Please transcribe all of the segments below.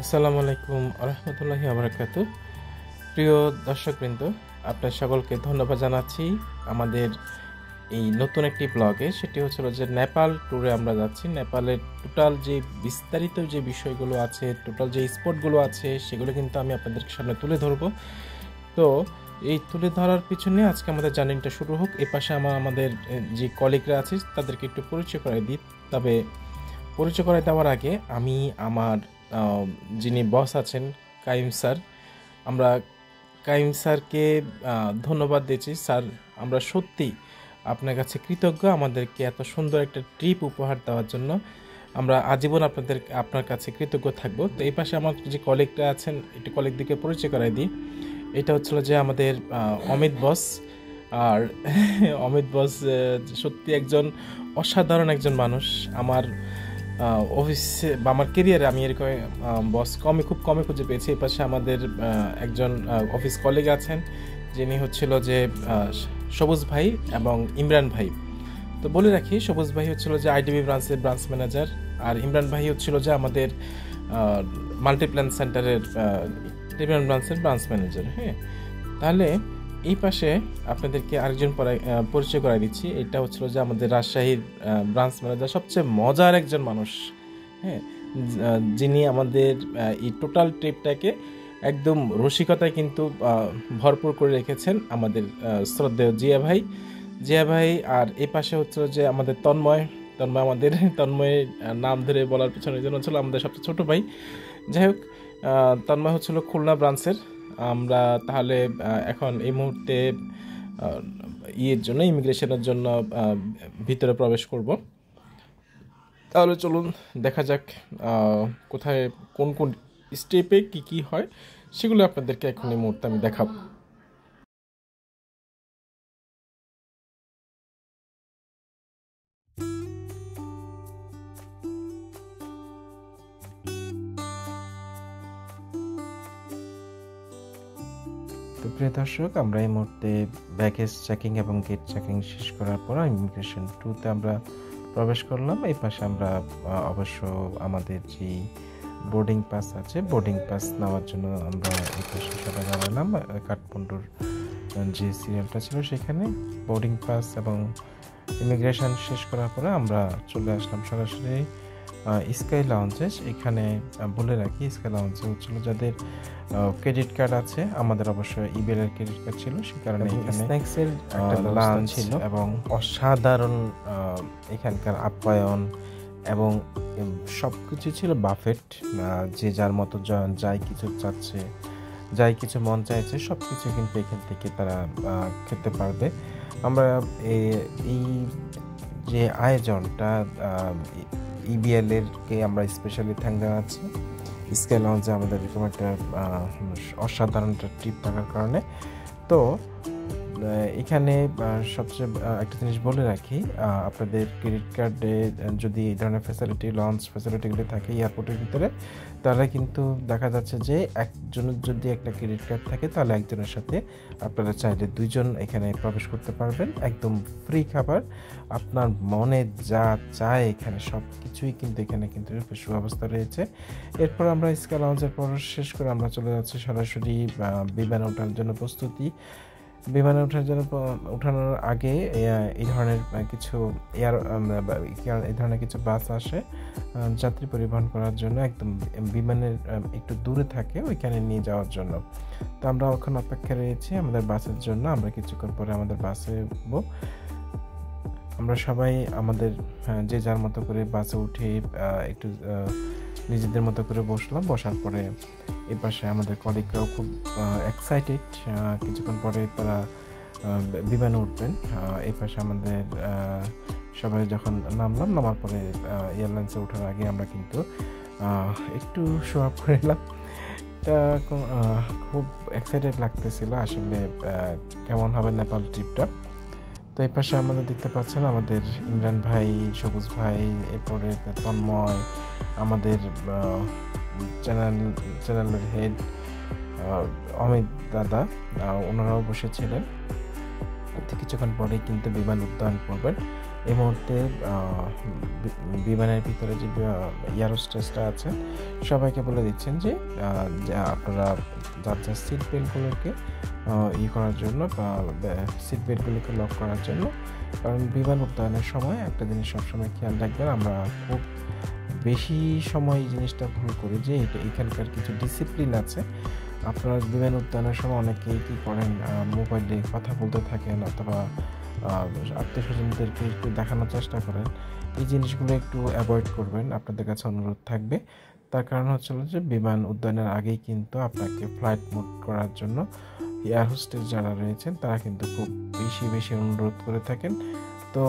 আসসালামু আলাইকুম আরহামতুল্লাহি আবরাকাতু। প্রিয় দর্শকবৃন্দ, আপনার সকলকে ধন্যবাদ জানাচ্ছি আমাদের এই নতুন একটি ব্লগে। সেটি হচ্ছিল যে নেপাল ট্যুরে আমরা যাচ্ছি। নেপালের টোটাল যে বিস্তারিত যে বিষয়গুলো আছে, টোটাল যে স্পটগুলো আছে, সেগুলো কিন্তু আমি আপনাদের সামনে তুলে ধরবো। তো এই তুলে ধরার পিছনে আজকে আমাদের জার্নিটা শুরু হোক। এই পাশে আমাদের যে কলিগরা আছে তাদেরকে একটু পরিচয় করাই দিই। তবে পরিচয় করাই দেওয়ার আগে আমি আমার যিনি বস আছেন কাইম স্যার, আমরা কাইম স্যারকে ধন্যবাদ দিচ্ছি। স্যার, আমরা সত্যি আপনার কাছে কৃতজ্ঞ আমাদেরকে এত সুন্দর একটা ট্রিপ উপহার দেওয়ার জন্য। আমরা আজীবন আপনার কাছে কৃতজ্ঞ থাকবো। তো এই পাশে আমার যে কলিগরা আছেন, একটু কলিগদিকে পরিচয় করাই দিই। এটা হচ্ছিল যে আমাদের অমিত বস। আর অমিত বস সত্যি একজন অসাধারণ একজন মানুষ। আমার অফিসে বা আমার কেরিয়ারে আমি এরকম বস খুব কমই খুঁজে পেয়েছি। এই পাশে আমাদের একজন অফিস কলিগ আছেন, যিনি হচ্ছিল যে সবুজ ভাই এবং ইমরান ভাই। তো বলে রাখি, সবুজ ভাই হচ্ছিল যে আইডিবি ব্রাঞ্চের ব্রাঞ্চ ম্যানেজার, আর ইমরান ভাই হচ্ছিল যে আমাদের মাল্টিপ্ল্যান সেন্টারের ইমরান ব্রাঞ্চের ব্রাঞ্চ ম্যানেজার। হ্যাঁ, তাহলে এই পাশে আপনাদেরকে আরেকজন পরিচয় করাই দিচ্ছি। এটা হচ্ছিল যে আমাদের রাজশাহীর ব্রাঞ্চ ম্যানেজার, সবচেয়ে মজার একজন মানুষ। হ্যাঁ, যিনি আমাদের এই টোটাল ট্রিপটাকে একদম রসিকতায় কিন্তু ভরপুর করে রেখেছেন, আমাদের শ্রদ্ধেয় জিয়া ভাই। আর এই পাশে হচ্ছে যে আমাদের তন্ময় আমাদের তন্ময়ের নাম ধরে বলার পিছনে জন্য হচ্ছিল আমাদের সবচেয়ে ছোট ভাই। যাই হোক, তন্ময় হচ্ছিল খুলনা ব্রাঞ্চের। আমরা তাহলে এখন এই মুহূর্তে ইমিগ্রেশনের জন্য ভিতরে প্রবেশ করব। তাহলে চলুন দেখা যাক কোথায় কোন কোন স্টেপে কি হয়, সেগুলো আপনাদেরকে এখন এই মুহূর্তে আমি দেখাবো। তো প্রিয় দর্শক, আমরা এই মুহূর্তে ব্যাগেজ চেকিং এবং গেট চেকিং শেষ করার পর ইমিগ্রেশন 2-তে আমরা প্রবেশ করলাম। এই পাশে আমরা অবশ্য আমাদের যে বোর্ডিং পাস আছে, বোর্ডিং পাস নেওয়ার জন্য আমরা এই পাশে সবাই দাঁড়ালাম। কাঠমান্ডুর যে সিরিয়ালটা ছিল সেখানে বোর্ডিং পাস এবং ইমিগ্রেশন শেষ করার পরে আমরা চলে আসলাম সরাসরি স্কাই লাউঞ্জে। এখানে বলে রাখি, স্কাই লাউঞ্জে হচ্ছিল যাদের ক্রেডিট কার্ড আছে, আমাদের অবশ্য ইবেলের ক্রেডিট কার্ড ছিল, সে কারণে এখানে স্ন্যাক্সের একটা লাঞ্চ ছিল এবং অসাধারণ এখানকার আপ্যায়ন এবং সব কিছু ছিল বাফেট। যে যার মতো যাই কিছু চাচ্ছে, যাই কিছু মন চাইছে, সব কিছু কিন্তু এখান থেকে তারা খেতে পারবে। আমরা এই যে আয়োজনটা ইবিএল-এরকে আমরা স্পেশালি থ্যাঙ্ক জানাচ্ছি স্কাই লঞ্চে আমাদের এরকম একটা অসাধারণ একটা ট্রিপ থাকার কারণে। তো এখানে সবচেয়ে একটা জিনিস বলে রাখি, আপনাদের ক্রেডিট কার্ডে যদি এই ধরনের ফ্যাসিলিটি, লঞ্চ ফ্যাসিলিটিগুলি থাকে এয়ারপোর্টের ভিতরে, তাহলে কিন্তু দেখা যাচ্ছে যে একজনের যদি একটা ক্রেডিট কার্ড থাকে, তাহলে একজনের সাথে আপনারা চাইলে 2 জন এখানে প্রবেশ করতে পারবেন। একদম ফ্রি খাবার, আপনার মনে যা চায় এখানে সব কিছুই কিন্তু এখানে কিন্তু সুব্যবস্থা রয়েছে। এরপর আমরা স্কাই লঞ্চের পর শেষ করে আমরা চলে যাচ্ছি সরাসরি বিমানে ওঠার জন্য প্রস্তুতি। বিমানে ওঠানোর আগে এই ধরনের কিছু এই ধরনের কিছু বাস আসে যাত্রী পরিবহন করার জন্য, একদম বিমানের একটু দূরে থাকে, ওইখানে নিয়ে যাওয়ার জন্য। তো আমরা এখন অপেক্ষা রয়েছি আমাদের বাসের জন্য। আমরা কিছুক্ষণ পরে আমাদের বাসে উঠবো। আমরা সবাই আমাদের যে যার মতো করে বাসে উঠে একটু নিজেদের মতো করে বসলাম। বসার পরে এই পাশে আমাদের কলিগরাও খুব এক্সাইটেড, কিছুক্ষণ পরে তারা বিমানে উঠবেন। এই পাশে আমাদের সবাই যখন নামার পরে এয়ারলাইন্সে ওঠার আগে আমরা কিন্তু একটু শো আপ করে এলাম। এটা খুব এক্সাইটেড লাগতেছিল আসলে কেমন হবে নেপাল ট্রিপটা। তো এই পাশে আমাদের দেখতে পাচ্ছেন আমাদের ইমরান ভাই, সবুজ ভাই, এরপরে তন্ময়, আমাদের চ্যানেলের হেড অমিত দাদা, ওনারাও বসেছিলেন। কিছুক্ষণ পরেই কিন্তু বিমান উড্ডয়ন করবেন। এই মুহূর্তে বিমানের ভিতরে যে এয়ার হোস্টেসরা আছেন সবাইকে বলে দিচ্ছেন যে আপনারা যার সিট বেল্টগুলোকে করার জন্য বা সিট বেল্টগুলোকে লক করার জন্য। কারণ বিমান উড্ডয়নের সময় একটা জিনিস সবসময় খেয়াল রাখবেন, আমরা খুব বেশি সময় এই জিনিসটা ভুল করি যে এখানকার কিছু ডিসিপ্লিন আছে। আপনারা বিমান উড্ডয়নের সময় অনেকেই কী করেন, মোবাইলে কথা বলতে থাকেন অথবা আত্মীয় স্বজনদেরকে একটু দেখানোর চেষ্টা করেন। এই জিনিসগুলো একটু অ্যাভয়েড করবেন, আপনাদের কাছে অনুরোধ থাকবে। তার কারণ হচ্ছিল যে বিমান উড্ডয়নের আগেই কিন্তু আপনাকে ফ্লাইট মোড করার জন্য এয়ার হোস্টেস যারা রয়েছেন তারা কিন্তু খুব বেশি অনুরোধ করে থাকেন। তো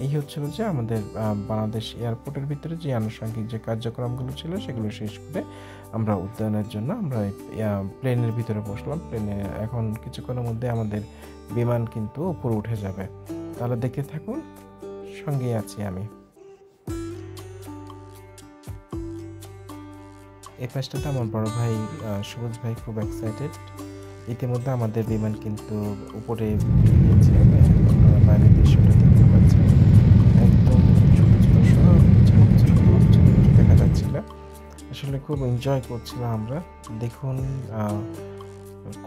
এই হচ্ছিল যে আমাদের বাংলাদেশ এয়ারপোর্টের ভিতরে যে আনুষঙ্গিক যে কার্যক্রমগুলো ছিল সেগুলো শেষ করে আমরা উড্ডয়নের জন্য আমরা প্লেনের ভিতরে বসলাম। প্লেনে এখন কিছুক্ষণের মধ্যে আমাদের বিমান কিন্তু উপরে উঠে যাবে। তাহলে দেখতে থাকুন, সঙ্গে আছি আমি। এই পাশটাতে আমার বড় ভাই সবুজ ভাই খুব এক্সাইটেড। ইতিমধ্যে আমাদের বিমান কিন্তু উপরে গিয়েছে, বাইরের দৃশ্যটা দেখতে পাচ্ছেন, একদম ছোট দেখা যাচ্ছিল। আসলে খুব এনজয় করছিলাম আমরা। দেখুন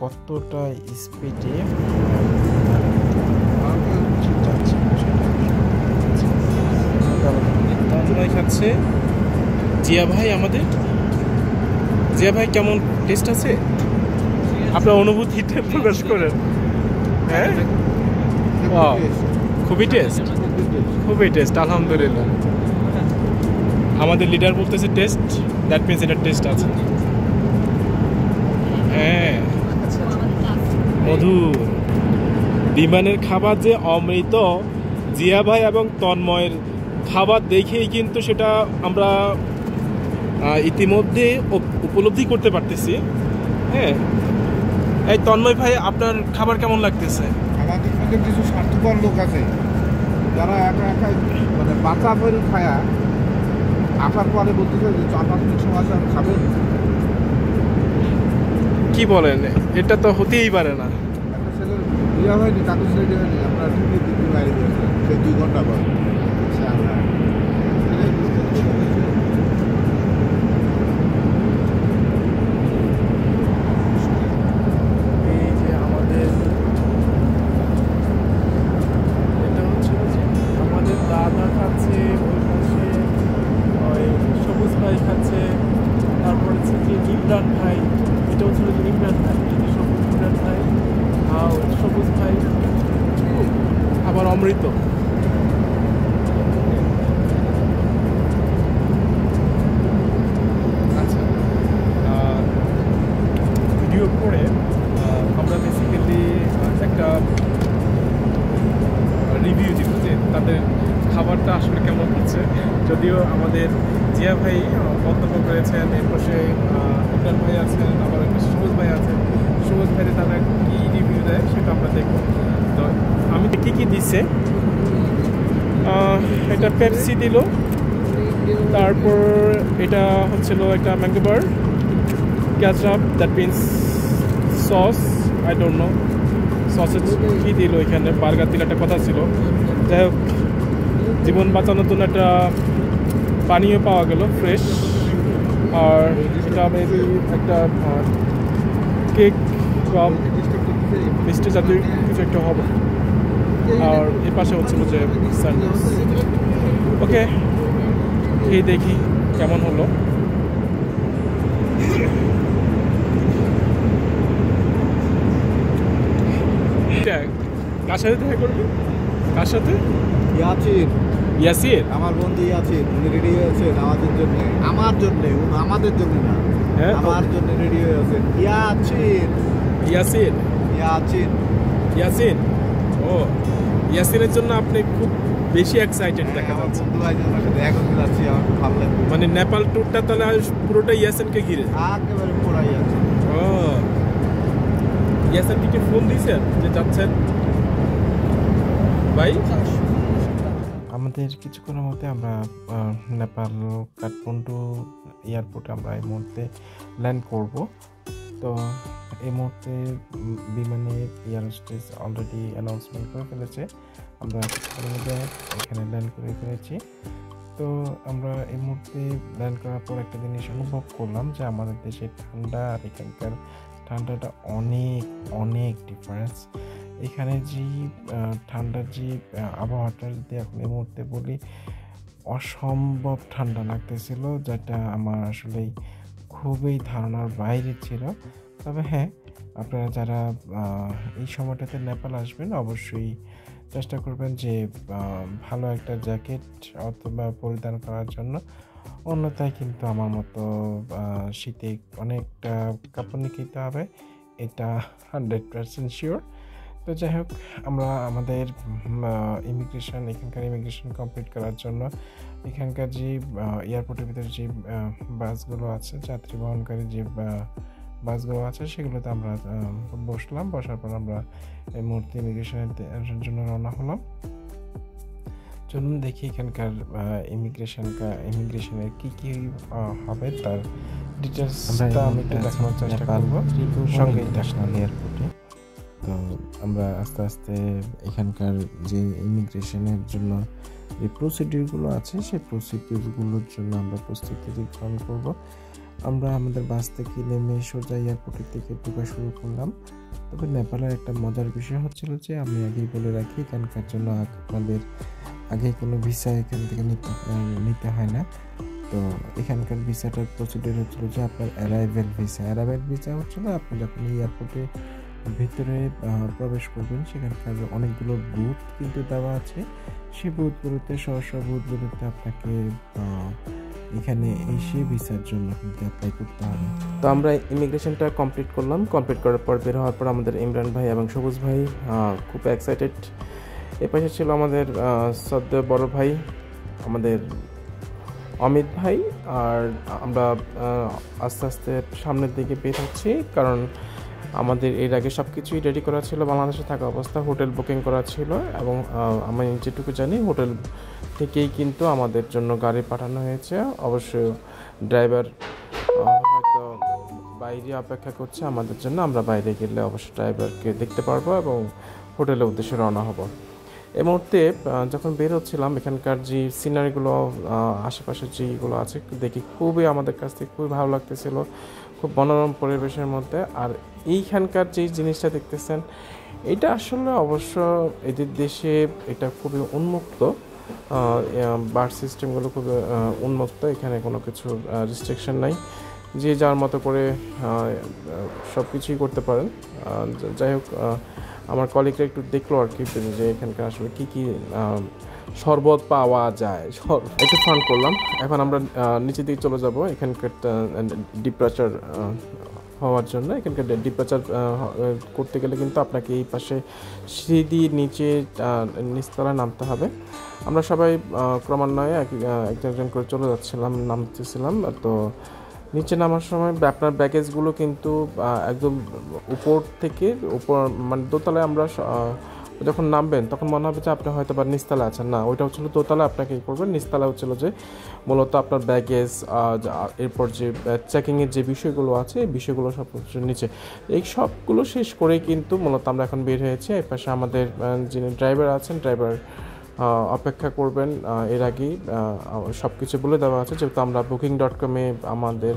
কতটা স্পিডে তন্ময় খাচ্ছে। জিয়া ভাই আমাদের, জিয়া ভাই কেমন টেস্ট আছে? আপনার অনুভূতিটা প্রকাশ করেন। হ্যাঁ, খুবই টেস্ট আলহামদুলিল্লাহ। আমাদের লিডার বলতেছে টেস্ট, দ্যাট মিনস এটা টেস্ট আছে। হ্যাঁ, মধুর বিমানের খাবার যে অমৃত, জিয়া ভাই এবং তন্ময়ের খাবার দেখেই কিন্তু সেটা আমরা ইতিমধ্যে উপলব্ধি করতে পারতেছি। হ্যাঁ, এই তন্ময় ভাই আপনার খাবার কেমন লাগতেছে? আমাদের মধ্যে কিছু স্বার্থপর লোক আছে যারা একা মানে বাচ্চা করে খায়া আসার পরে বলতেছে যে 4-5 মিনিট সময় আছে আমি খাবেন। কি বলেন, এটা তো হতেই পারে না। একটা ছেলের বিয়ে হয়নি, কাগজ রেডি হয়নি, আমরা ঢুকে দিদি বাইরে গিয়েছিলাম সেই 2 ঘন্টা পর। দাদা খাচ্ছে, ওই পাশে ওই সবুজ ভাই খাচ্ছে, তারপর হচ্ছে যে ইমরান ভাই, এটা হচ্ছে ইমরান ভাই, ইমরান ভাই, সবুজ ভাই, আবার অমৃত। আচ্ছা, ভিডিও করে আমরা বেসিক্যালি একটা রিভিউ দিব যে তাদের খাবারটা আসলে কেমন হচ্ছে। যদিও আমাদের জিয়া ভাই মন্তব্য করেছেন, এরপর সে ইমরান ভাই আছেন, আবার একটা সবুজ ভাই আছেন। সবুজ ভাইতে তারা কী রিভিউ দেয় সেটা আমরা দেখব। তো আমি কী দিচ্ছে, এটা পেপসি দিল, তারপর এটা হচ্ছিল একটা mango bar, ketchup, that means sauce, I don't know sausage কী দিল এখানে, বার্গার দিলে একটা কথা ছিল। যাই হোক, জীবন বাঁচানোর জন্য একটা পানীয় পাওয়া গেল ফ্রেশ, আর এটা মেবি একটা কেক বা মিষ্টি জাতীয় কিছু একটা হবে। আর এর পাশে হচ্ছিল যে স্যান্ডউইচ। ওকে, এই দেখি কেমন হলো। কার সাথে দেখা করবি? কার সাথে? ইয়াসির, আমার বন্ধু ইয়াসির, উনি রেডি হয়েছেন আমাদের জন্য, আমাদের জন্য না, হ্যাঁ আমার জন্য রেডি হয়ে আছেন। ইয়াসিন, ও ইয়াসিনের জন্য আপনি খুব বেশি এক্সাইটেড দেখা যাচ্ছে। বন্ধু ভাইজনের সাথে এখন যাচ্ছি, আমার খুব ভালো লাগবে। মানে নেপাল ট্যুরটা তাহলে পুরোটা ইয়াসিনকে ঘিরে? একেবারে পুরাই আছে। ও, ইয়াসিন কি ফোন দিয়েছেন যে যাচ্ছেন ভাই? আমাদের কিছুক্ষণের মধ্যে আমরা নেপাল কাঠমান্ডু এয়ারপোর্টে আমরা এই মুহূর্তে ল্যান্ড করব। তো এই মুহূর্তে বিমানে এয়ার হোস্টেস অলরেডি অ্যানাউন্সমেন্ট করে ফেলেছে, আমরা কিছুক্ষণের মধ্যে এখানে ল্যান্ড করে ফেলেছি। তো আমরা এই মুহূর্তে ল্যান্ড করার পর একটা জিনিস অনুভব করলাম যে আমাদের দেশের ঠান্ডা আর এখানকার ঠান্ডাটা অনেক অনেক ডিফারেন্স। এখানে যে ঠান্ডার যে আবহাওয়াটা যদি এখন এই মুহূর্তে বলি, অসম্ভব ঠান্ডা লাগতেছিল, যেটা আমার আসলেই খুবই ধারণার বাইরে ছিল। তবে হ্যাঁ, আপনারা যারা এই সময়টাতে নেপাল আসবেন অবশ্যই চেষ্টা করবেন যে ভালো একটা জ্যাকেট অথবা পরিধান করার জন্য, অন্যথায় কিন্তু আমার মতো শীতে অনেকটা কাঁপুনি খেতে হবে, এটা 100% শিওর। তো যাই হোক, আমরা আমাদের এখানকার ইমিগ্রেশন কমপ্লিট করার জন্য এখানকার যে এয়ারপোর্টের ভিতরে যে বাসগুলো আছে, যাত্রী বহনকারী যে বাসগুলো আছে, সেগুলোতে আমরা বসার পর আমরা এই মুহূর্তে ইমিগ্রেশনের জন্য রওনা হলাম। চলুন দেখি এখানকার ইমিগ্রেশনের কি কি হবে তার ডিটেলসটা আমি একটু দেখানোর চেষ্টা করব সঙ্গে ইন্টারন্যাশনাল এয়ারপোর্টে। তো আমরা আস্তে আস্তে এখানকার যে ইমিগ্রেশনের জন্য যে প্রসিডিউরগুলো আছে সেই প্রসিডিউরগুলোর জন্য আমরা প্রস্তুতি গ্রহণ করব। আমরা আমাদের বাস থেকে নেমে সোজা এয়ারপোর্টের থেকে ঢোকা শুরু করলাম। তবে নেপালের একটা মজার বিষয় হচ্ছিল যে, আমি আগেই বলে রাখি, এখানকার জন্য আপনাদের আগে কোনো ভিসা এখান থেকে নিতে হয় না। তো এখানকার ভিসাটার প্রসিডিউর হচ্ছিল যে আপনার অ্যারাইভেল ভিসা হচ্ছিল আপনি যখন এয়ারপোর্টে ভিতরে প্রবেশ করবেন, সেখানকার অনেকগুলো বুথ কিন্তু দেওয়া আছে। সেই বুথগুলোতে বুথগুলোতে আপনাকে এখানে এসে ভিসার জন্য কিন্তু অ্যাপ্লাই করতে হবে। তো আমরা ইমিগ্রেশনটা কমপ্লিট করলাম। কমপ্লিট করার পর বের হওয়ার পর আমাদের ইমরান ভাই এবং সবুজ ভাই খুব এক্সাইটেড। এ পাশে ছিল আমাদের সদ্য বড় ভাই আমাদের অমিত ভাই, আর আমরা আস্তে আস্তে সামনের দিকে বের হচ্ছি, কারণ আমাদের এর আগে সব কিছুই রেডি করা ছিল। বাংলাদেশে থাকা অবস্থা হোটেল বুকিং করা ছিল, এবং আমি যেটুকু জানি হোটেল থেকেই কিন্তু আমাদের জন্য গাড়ি পাঠানো হয়েছে। অবশ্য ড্রাইভার হয়তো বাইরে অপেক্ষা করছে আমাদের জন্য, আমরা বাইরে গেলে অবশ্যই ড্রাইভারকে দেখতে পারবো এবং হোটেলের উদ্দেশ্যে রওনা হব। এই মুহূর্তে যখন বের হচ্ছিলাম, এখানকার যে সিনারিগুলো আশেপাশে যেগুলো আছে দেখি খুবই আমাদের কাছ থেকে খুবই ভালো লাগতেছিল, খুব মনোরম পরিবেশের মধ্যে। আর এইখানকার যে জিনিসটা দেখতেছেন, এটা আসলে অবশ্য এদের দেশে এটা খুবই উন্মুক্ত, বার্থ সিস্টেমগুলো খুবই উন্মুক্ত, এখানে কোনো কিছু রেস্ট্রিকশন নাই, যে যার মতো করে সব কিছুই করতে পারেন। যাই হোক, আমার কলিগরা একটু দেখলো আর কি যে এখানকার আসলে কী কী শরবত পাওয়া যায়, একটু ফান করলাম। এখন আমরা নিচের দিকে চলে যাব এখানকার ডিপার্চার হওয়ার জন্য। এখানকার ডিপার্চার করতে গেলে কিন্তু আপনাকে এই পাশে সিঁড়ি দিয়ে নিচতলায় নামতে হবে। আমরা সবাই ক্রমান্বয়ে একজন করে চলে নামতেছিলাম। তো নিচে নামার সময় আপনার ব্যাগেজগুলো কিন্তু একদম উপর মানে দোতলায় আমরা যখন নামবেন তখন মনে হবে যে আপনি হয়তো বা নিচতলা আছেন, না, ওইটা হচ্ছিল দোতলা। আপনাকে কী করবেন, নিচতলা হচ্ছিল যে মূলত আপনার ব্যাগেজ, এরপর যে চেকিংয়ের যে বিষয়গুলো আছে এই বিষয়গুলো সব নিচে, এই সবগুলো শেষ করেই কিন্তু মূলত আমরা এখন বের হয়েছি। এই পাশে আমাদের যিনি ড্রাইভার আছেন, ড্রাইভার অপেক্ষা করবেন। এর আগেই সব কিছু বলে দেওয়া আছে, যেহেতু আমরা booking.com-এ আমাদের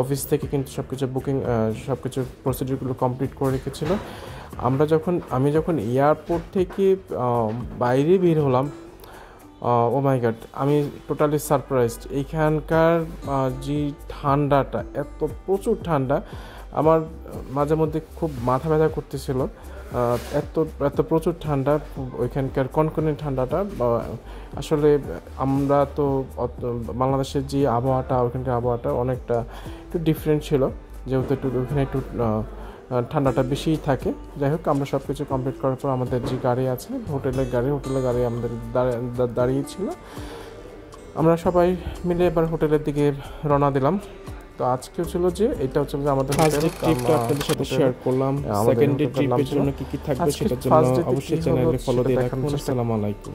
অফিস থেকে কিন্তু সব কিছু প্রসিডিউরগুলো কমপ্লিট করে রেখেছিল। আমি যখন এয়ারপোর্ট থেকে বাইরে বের হলাম, ও মাই গড, আমি টোটালি সারপ্রাইজড। এইখানকার যে ঠান্ডাটা, প্রচুর ঠান্ডা, আমার মাঝে মধ্যে খুব মাথা ব্যথা করতেছিল, এত প্রচুর ঠান্ডা। ওইখানকার কনকনে ঠান্ডাটা আসলে আমরা তো বাংলাদেশের যে আবহাওয়াটা, ওইখানকার আবহাওয়াটা অনেকটা একটু ডিফারেন্ট ছিল, যেহেতু ওইখানে একটু ঠান্ডাটা বেশিই থাকে। যাই হোক, আমরা সব কিছু কমপ্লিট করার পর আমাদের যে গাড়ি আছে, হোটেলের গাড়ি আমাদের দাঁড়িয়েছিল। আমরা সবাই মিলে এবার হোটেলের দিকে রওনা দিলাম। তো আজকে ছিল যে এটা হচ্ছে যে আমাদের ফার্স্ট ডে ট্রিপটা আপনাদের সাথে শেয়ার করলাম। সেকেন্ড ডে ট্রিপের জন্য কি থাকবে সেটার জন্য অবশ্যই চ্যানেলে ফলো দিয়ে রাখুন। আসসালামু আলাইকুম।